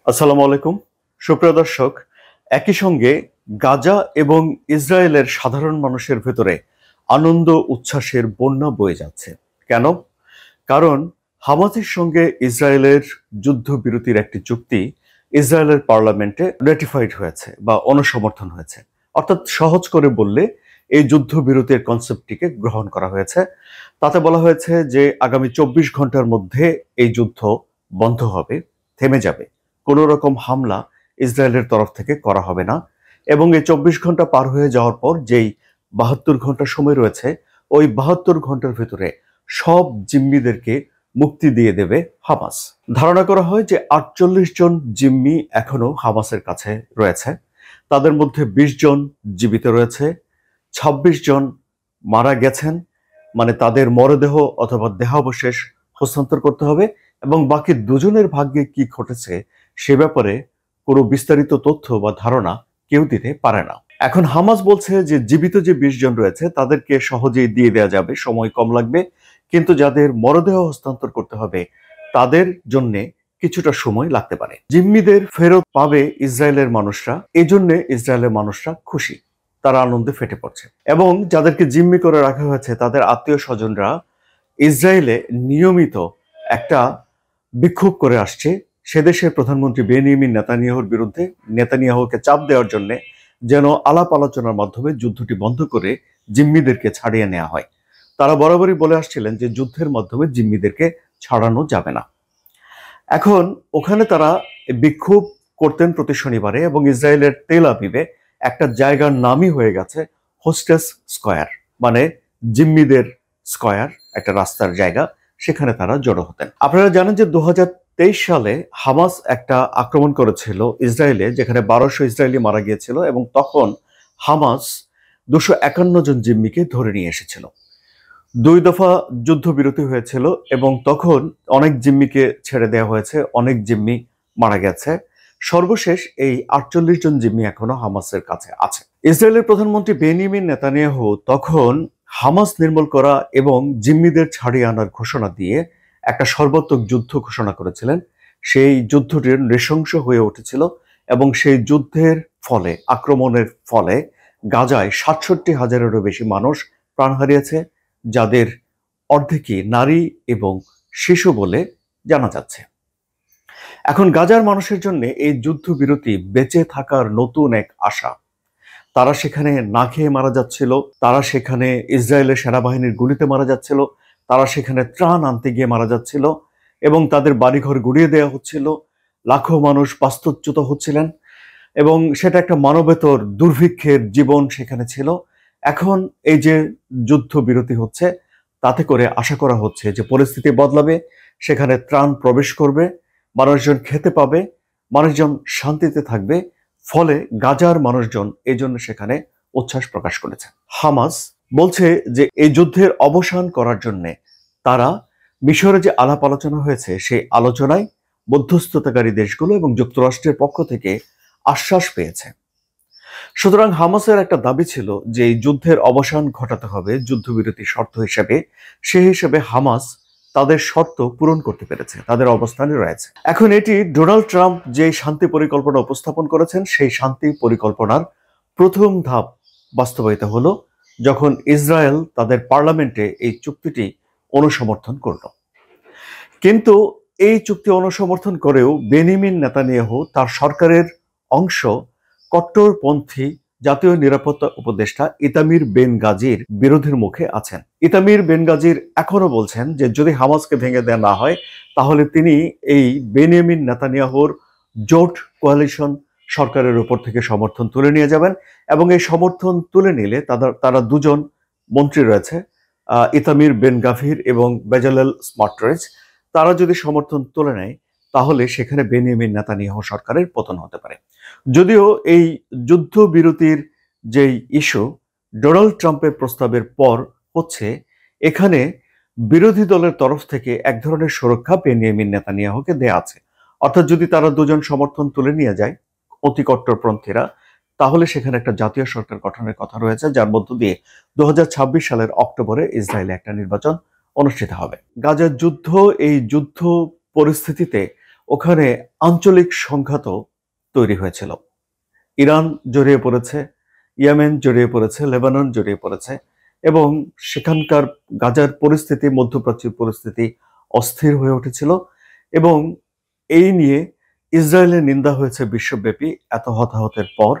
আসসালামু আলাইকুম সুপ্রিয় দর্শক। একই সঙ্গে গাজা এবং ইসরায়েলের সাধারণ মানুষের ভেতরে আনন্দ উচ্ছ্বাসের বন্যা বয়ে যাচ্ছে। কেন? কারণ হামাসের সঙ্গে ইসরায়েলের যুদ্ধবিরতির একটি চুক্তি ইসরায়েলের পার্লামেন্টে রেটিফাইড হয়েছে বা অনুসমর্থন হয়েছে। অর্থাৎ সহজ করে বললে এই যুদ্ধবিরতির কনসেপ্টটিকে গ্রহণ করা হয়েছে। তাতে বলা হয়েছে যে আগামী ২৪ ঘন্টার মধ্যে এই যুদ্ধ বন্ধ হবে, থেমে যাবে। কোনো রকম হামলা ইসরায়েলের তরফ থেকে করা হবে না এবং এই ২৪ ঘন্টা পার হয়ে যাওয়ার পর যেই ৭২ ঘন্টা সময় রয়েছে, ওই ৭২ ঘন্টার ভেতরে সব জিম্মিদেরকে মুক্তি দিয়ে দেবে হামাস। ধারণা করা হয় যে ৪৮ জন জিম্মি এখনো হামাসের কাছে রয়েছে। তাদের মধ্যে ২০ জন জীবিত রয়েছে, ২৬ জন মারা গেছেন, মানে তাদের মরদেহ অথবা দেহাবশেষ হস্তান্তর করতে হবে এবং বাকি দুজনের ভাগ্যে কি ঘটেছে সে ব্যাপারে কোনো বিস্তারিত তথ্য বা ধারণা কেউ দিতে পারে না। এখন হামাস বলছে যে জীবিত যে ২০ জন রয়েছে তাদেরকে সহজেই দিয়ে দেওয়া যাবে, সময় কম লাগবে, কিন্তু যাদের মরদেহ হস্তান্তর করতে হবে তাদের জন্য কিছুটা সময় লাগতে পারে। জিম্মিদের ফেরত পাবে ইসরায়েলের মানুষরা, এই জন্য ইসরায়েলের মানুষরা খুশি, তারা আনন্দে ফেটে পড়ছে। এবং যাদেরকে জিম্মি করে রাখা হয়েছে তাদের আত্মীয় স্বজনরা ইসরায়েলে নিয়মিত একটা বিক্ষোভ করে আসছে সে দেশের প্রধানমন্ত্রী বেনিয়ামিন নেতানিয়াহুর বিরুদ্ধে, নেতানিয়াহুকে চাপ দেওয়ার জন্য যেন আলাপ আলোচনার মাধ্যমে যুদ্ধটি বন্ধ করে জিম্মিদেরকে ছাড়িয়ে নেওয়া হয়। তারা বরাবরই বলে আসছিলেন যে যুদ্ধের মাধ্যমে জিম্মিদেরকে ছাড়ানো যাবে না। এখন ওখানে তারা বিক্ষোভ করতেন প্রতি শনিবারে এবং ইসরায়েলের তেল আবিবে একটা জায়গার নামই হয়ে গেছে হোস্টেস স্কয়ার, মানে জিম্মিদের স্কয়ার, একটা রাস্তার জায়গা, সেখানে তারা জড়ো হতেন। আপনারা জানেন যে ২০২৩ সালে হামাস একটা আক্রমণ করেছিল ইসরায়েলে, যেখানে ১২০০ ইসরায়েলি মারা গিয়েছিল এবং তখন হামাস ২৫১ জন জিম্মিকে ধরে নিয়ে এসেছিল। ২ দফা যুদ্ধবিরতি হয়েছিল এবং তখন অনেক জিম্মিকে ছেড়ে দেওয়া হয়েছে, অনেক জিম্মি মারা গেছে। সর্বশেষ এই ৪৮ জন জিম্মি এখনো হামাসের কাছে আছে। ইসরায়েলের প্রধানমন্ত্রী বেনিয়ামিন নেতানিয়াহু তখন হামাস নির্মূল করা এবং জিম্মিদের ছাড়িয়ে আনার ঘোষণা দিয়ে একটা সর্বাত্মক যুদ্ধ ঘোষণা করেছিলেন। সেই যুদ্ধটির নৃশংস হয়ে উঠেছিল এবং সেই যুদ্ধের ফলে, আক্রমণের ফলে গাজায় ৬৭,০০০-এরও বেশি মানুষ প্রাণ হারিয়েছে, যাদের অর্ধেকই নারী এবং শিশু বলে জানা যাচ্ছে। এখন গাজার মানুষের জন্য এই যুদ্ধবিরতি বেঁচে থাকার নতুন এক আশা। তারা সেখানে না খেয়ে মারা যাচ্ছিল, তারা সেখানে ইসরায়েলের সেনাবাহিনীর গুলিতে মারা যাচ্ছিল, তারা সেখানে ত্রাণ আনতে গিয়ে মারা যাচ্ছিল এবং তাদের বাড়িঘর গুড়িয়ে দেওয়া হচ্ছিল, লাখো মানুষ বাস্তুচ্যুত হচ্ছিলেন এবং সেটা একটা মানবেতর দুর্ভিক্ষের জীবন সেখানে ছিল। এখন এই যে যুদ্ধবিরতি হচ্ছে, তাতে করে আশা করা হচ্ছে যে পরিস্থিতি বদলাবে, সেখানে ত্রাণ প্রবেশ করবে, মানুষজন খেতে পাবে, মানুষজন শান্তিতে থাকবে। ফলে গাজার মানুষজন এই জন্য সেখানে উচ্ছ্বাস প্রকাশ করেছে। হামাস বলছে যে এই যুদ্ধের অবসান করার জন্য তারা মিশরে যে আলাপ আলোচনা হয়েছে সেই আলোচনায় মধ্যস্থতাকারী দেশগুলো এবং যুক্তরাষ্ট্রের পক্ষ থেকে আশ্বাস পেয়েছে। সুতরাং হামাসের একটা দাবি ছিল যে এই যুদ্ধের অবসান ঘটাতে হবে যুদ্ধবিরতির শর্ত হিসেবে। সেই হিসেবে হামাস তাদের শর্ত পূরণ করতে পেরেছে, তাদের অবস্থানে রয়েছে। এখন এটি ডোনাল্ড ট্রাম্প যে শান্তি পরিকল্পনা উপস্থাপন করেছেন সেই শান্তি পরিকল্পনার প্রথম ধাপ বাস্তবায়িত হলো যখন ইসরায়েল তাদের পার্লামেন্টে এই চুক্তিটি অনুসমর্থন করল। কিন্তু এই চুক্তি অনুসমর্থন করেও বেনিয়ামিন নেতানিয়াহু তার সরকারের অংশ কট্টরপন্থী জাতীয় নিরাপত্তা উপদেষ্টা ইতামির বেন গাজির বিরোধের মুখে আছেন। ইতামির বেন গাজির এখনো বলছেন যে যদি হামাসকে ভেঙে দেওয়া না হয় তাহলে তিনি এই বেনিয়ামিন নেতানিয়াহুর জোট কোয়ালিশন সরকারের উপর থেকে সমর্থন তুলে নিয়ে যাবেন এবং এই সমর্থন তুলে নিলে তারা দুজন মন্ত্রী রয়েছে, ইতামির বেন গাভির এবং বেজালেল স্মটরিচ, তারা যদি সমর্থন তুলে নেয় তাহলে সেখানে বেনিয়ামিন নেতানিয়াহু সরকারের পতন হতে পারে। যদিও এই যুদ্ধবিরতির যেই ইস্যু ডোনাল্ড ট্রাম্পের প্রস্তাবের পর হচ্ছে, এখানে বিরোধী দলের তরফ থেকে এক ধরনের সুরক্ষা বেনিয়ামিন নেতানিয়াহুকে দেয়া আছে। অর্থাৎ যদি তারা দুজন সমর্থন তুলে নিয়ে যায়, অতি কট্টরপন্থীরা, তাহলে সেখানে একটা জাতীয় সরকার গঠনের কথা রয়েছে যার মধ্য দিয়ে ২০২৬ সালের অক্টোবরে ইসরায়েলে একটা নির্বাচন অনুষ্ঠিত হবে। গাজার যুদ্ধ, এই যুদ্ধ পরিস্থিতিতে ওখানে আঞ্চলিক সংঘাত তৈরি হয়েছিল। ইরান জড়িয়ে পড়েছে, ইয়েমেন জড়িয়ে পড়েছে, লেবানন জড়িয়ে পড়েছে এবং সেখানকার গাজার পরিস্থিতি, মধ্যপ্রাচ্যের পরিস্থিতি অস্থির হয়ে উঠেছিল এবং এই নিয়ে ইসরায়েলের নিন্দা হয়েছে বিশ্বব্যাপী এত হতাহতের পর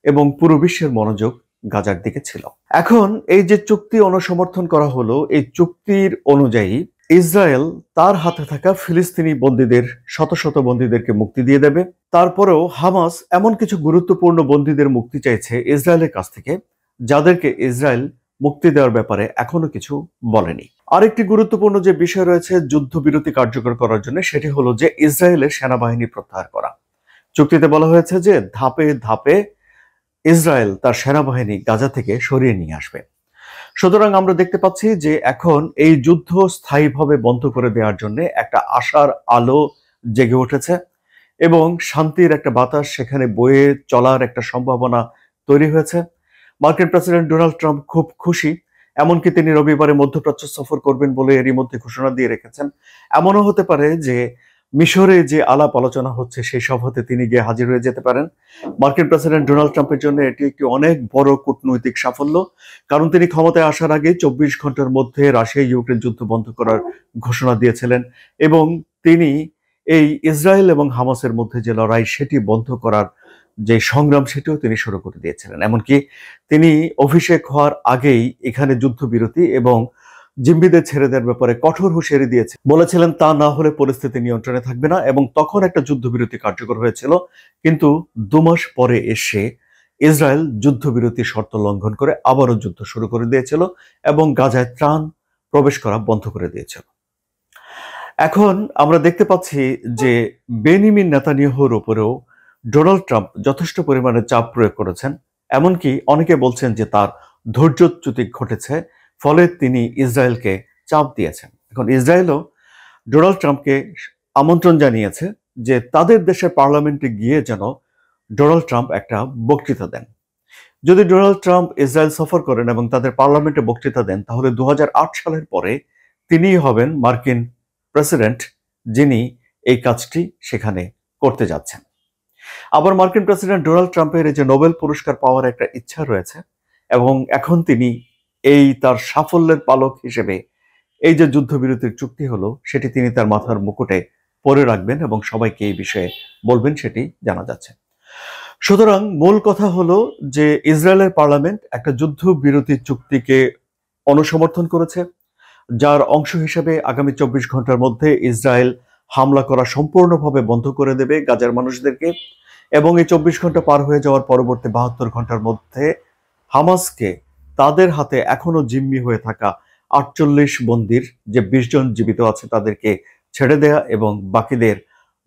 এবং পুরো বিশ্বের মনোযোগ গাজার দিকে ছিল। এখন এই যে চুক্তি অনুসমর্থন করা হলো, এই চুক্তির অনুযায়ী ইসরায়েল তার হাতে থাকা ফিলিস্তিনি বন্দীদের, শত শত বন্দীদেরকে মুক্তি দিয়ে দেবে। তারপরেও হামাস এমন কিছু গুরুত্বপূর্ণ বন্দীদের মুক্তি চাইছে ইসরায়েলের কাছ থেকে, যাদেরকে ইসরায়েল মুক্তি দেওয়ার ব্যাপারে এখনো কিছু বলেনি। আরেকটি গুরুত্বপূর্ণ যে বিষয় রয়েছে যুদ্ধবিরতি কার্যকর করার জন্য, সেটি হলো যে ইসরায়েলের সেনাবাহিনী প্রত্যাহার করা। চুক্তিতে বলা হয়েছে যে ধাপে ধাপে ইসরায়েল তার সেনাবাহিনী গাজা থেকে সরিয়ে নিয়ে আসবে। সুতরাং আমরা দেখতে পাচ্ছি যে এখন এই যুদ্ধ স্থায়ীভাবে বন্ধ করে দেওয়ার জন্য একটা আশার আলো জেগে উঠেছে এবং শান্তির একটা বাতাস সেখানে বয়ে চলার একটা সম্ভাবনা তৈরি হয়েছে। মার্কিন প্রেসিডেন্ট ডোনাল্ড ট্রাম্প খুব খুশি, এমনকি তিনি রবিবারে মধ্যপ্রাচ্য সফর করবেন বলে এরই মধ্যে ঘোষণা দিয়ে রেখেছেন। এমনও হতে পারে যে মিশরে যে আলাপ আলোচনা হচ্ছে সেই সভাতে তিনি গিয়ে হাজির হয়ে যেতে পারেন। মার্কিন প্রেসিডেন্ট ডোনাল্ড ট্রাম্পের জন্য এটি একটি অনেক বড় কূটনৈতিক সাফল্য, কারণ তিনি ক্ষমতায় আসার আগে 24 ঘন্টার মধ্যে রাশিয়া ইউক্রেন যুদ্ধ বন্ধ করার ঘোষণা দিয়েছিলেন এবং তিনি এই ইসরায়েল এবং হামাসের মধ্যে যে লড়াই সেটি বন্ধ করার যে সংগ্রাম সেটিও তিনি শুরু করে দিয়েছিলেন। এমনকি তিনি অভিষেক হওয়ার আগেই এখানে যুদ্ধবিরতি এবং জিম্মিদের ছেড়ে দেওয়ার ব্যাপারে কঠোর হুঁশিয়ারি দিয়েছে, বলেছিলেন তা না হলে পরিস্থিতি নিয়ন্ত্রণে থাকবে না এবং তখন একটা যুদ্ধবিরতি কার্যকর হয়েছিল। কিন্তু 2 মাস পরে এসে ইসরায়েল যুদ্ধবিরতির শর্ত লঙ্ঘন করে আবারও যুদ্ধ শুরু করে দিয়েছিল এবং গাজায় ত্রাণ প্রবেশ করা বন্ধ করে দিয়েছিল। এখন আমরা দেখতে পাচ্ছি যে বেনিমিন নেতানিয়াহুর উপরেও ডোনাল্ড ট্রাম্প যথেষ্ট পরিমাণে চাপ প্রয়োগ করেছেন। এমনকি অনেকে বলছেন যে তার ধৈর্যচ্যুতি ঘটেছে, ফলে তিনি ইসরায়েলকে চাপ দিয়েছেন। এখন ইসরায়েলও ডোনাল্ড ট্রাম্পকে আমন্ত্রণ জানিয়েছে যে তাদের দেশের পার্লামেন্টে গিয়ে যেন ডোনাল্ড ট্রাম্প একটা বক্তৃতা দেন। যদি ডোনাল্ড ট্রাম্প ইসরায়েল সফর করেন এবং তাদের পার্লামেন্টে বক্তৃতা দেন, তাহলে 2008 সালের পরে তিনিই হবেন মার্কিন প্রেসিডেন্ট যিনি এই কাজটি সেখানে করতে যাচ্ছেন। আবার মার্কিন প্রেসিডেন্ট ডোনাল্ড ট্রাম্পের এই যে নোবেল পুরস্কার পাওয়ার একটা ইচ্ছা রয়েছে এবং এখন তিনি এই তার সাফল্যের পালক হিসেবে এই যে যুদ্ধবিরতির চুক্তি হলো সেটি তিনি তার মাথার মুকুটে পরে রাখবেন এবং সবাইকে এই বিষয়ে বলবেন, সেটি জানা যাচ্ছে। সুতরাং মূল কথা হলো যে ইসরায়েলের পার্লামেন্ট একটা যুদ্ধবিরতি চুক্তিকে অনুসমর্থন করেছে, যার অংশ হিসেবে আগামী 24 ঘন্টার মধ্যে ইসরায়েল হামলা করা সম্পূর্ণভাবে বন্ধ করে দেবে গাজার মানুষদেরকে এবং এই 24 ঘন্টা পার হয়ে যাওয়ার পরবর্তী 72 ঘন্টার মধ্যে হামাসকে তাদের হাতে এখনো জিম্মি হয়ে থাকা 48 বন্দীর যে 20 জন জীবিত আছে তাদেরকে ছেড়ে দেয়া এবং বাকিদের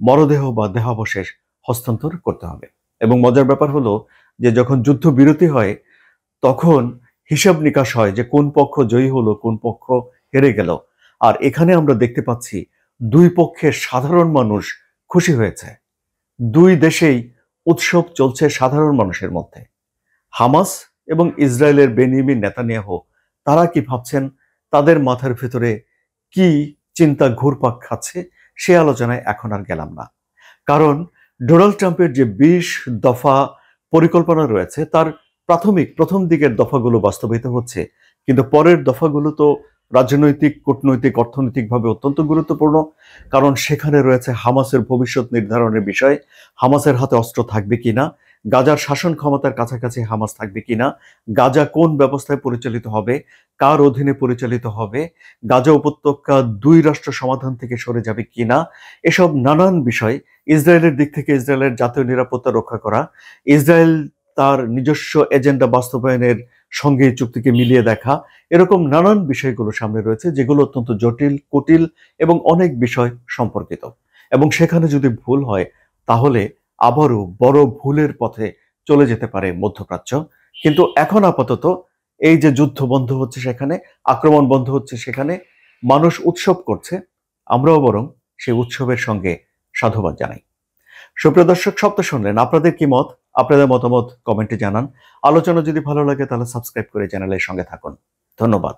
মরদেহ বা দেহাবশেষ হস্তান্তর করতে হবে। এবং মজার ব্যাপার হলো যে যখন যুদ্ধবিরতি হয় তখন হিসাব নিকাশ হয় যে কোন পক্ষ জয়ী হলো, কোন পক্ষ হেরে গেল। আর এখানে আমরা দেখতে পাচ্ছি দুই পক্ষের সাধারণ মানুষ খুশি হয়েছে। দুই দেশেই উৎসব চলছে সাধারণ মানুষের মধ্যে। হামাস এবং ইসরায়েলের বেনিয়ামিন নেতানিয়াহু তারা কি ভাবছেন, তাদের মাথার ভেতরে কি চিন্তা ঘুরপাক খাচ্ছে, সে আলোচনায় এখন আর গেলাম না। কারণ ডোনাল্ড ট্রাম্পের যে 20 দফা পরিকল্পনা রয়েছে তার প্রথম দিকের দফাগুলো বাস্তবায়িত হচ্ছে, কিন্তু পরের দফাগুলো তো রাজনৈতিক, কূটনৈতিক, অর্থনৈতিকভাবে অত্যন্ত গুরুত্বপূর্ণ। কারণ সেখানে রয়েছে হামাসের ভবিষ্যৎ নির্ধারণের বিষয়, হামাসের হাতে অস্ত্র থাকবে কিনা, গাজার শাসন ক্ষমতার কাছাকাছি হামাস থাকবে কিনা, গাজা কোন ব্যবস্থায় পরিচালিত হবে, কার অধীনে পরিচালিত হবে, গাজা উপত্যকা 2 রাষ্ট্র সমাধান থেকে সরে যাবে কিনা, এসব নানান বিষয়। ইসরায়েলের দিক থেকে ইসরায়েলের জাতীয় নিরাপত্তা রক্ষা করা, ইসরায়েল তার নিজস্ব এজেন্ডা বাস্তবায়নের সঙ্গে এই চুক্তিকে মিলিয়ে দেখা, এরকম নানান বিষয়গুলো সামনে রয়েছে যেগুলো অত্যন্ত জটিল, কুটিল এবং অনেক বিষয় সম্পর্কিত। এবং সেখানে যদি ভুল হয় তাহলে আবারও বড় ভুলের পথে চলে যেতে পারে মধ্যপ্রাচ্য। কিন্তু এখন আপাতত এই যে যুদ্ধ বন্ধ হচ্ছে সেখানে, আক্রমণ বন্ধ হচ্ছে সেখানে, মানুষ উৎসব করছে, আমরাও বরং সেই উৎসবের সঙ্গে সাধুবাদ জানাই। সুপ্রিয় দর্শক, সব তো শুনলেন, আপনাদের কি মত? আপনাদের মতামত কমেন্টে জানান। আলোচনা যদি ভালো লাগে তাহলে সাবস্ক্রাইব করে চ্যানেলের সঙ্গে থাকুন। ধন্যবাদ।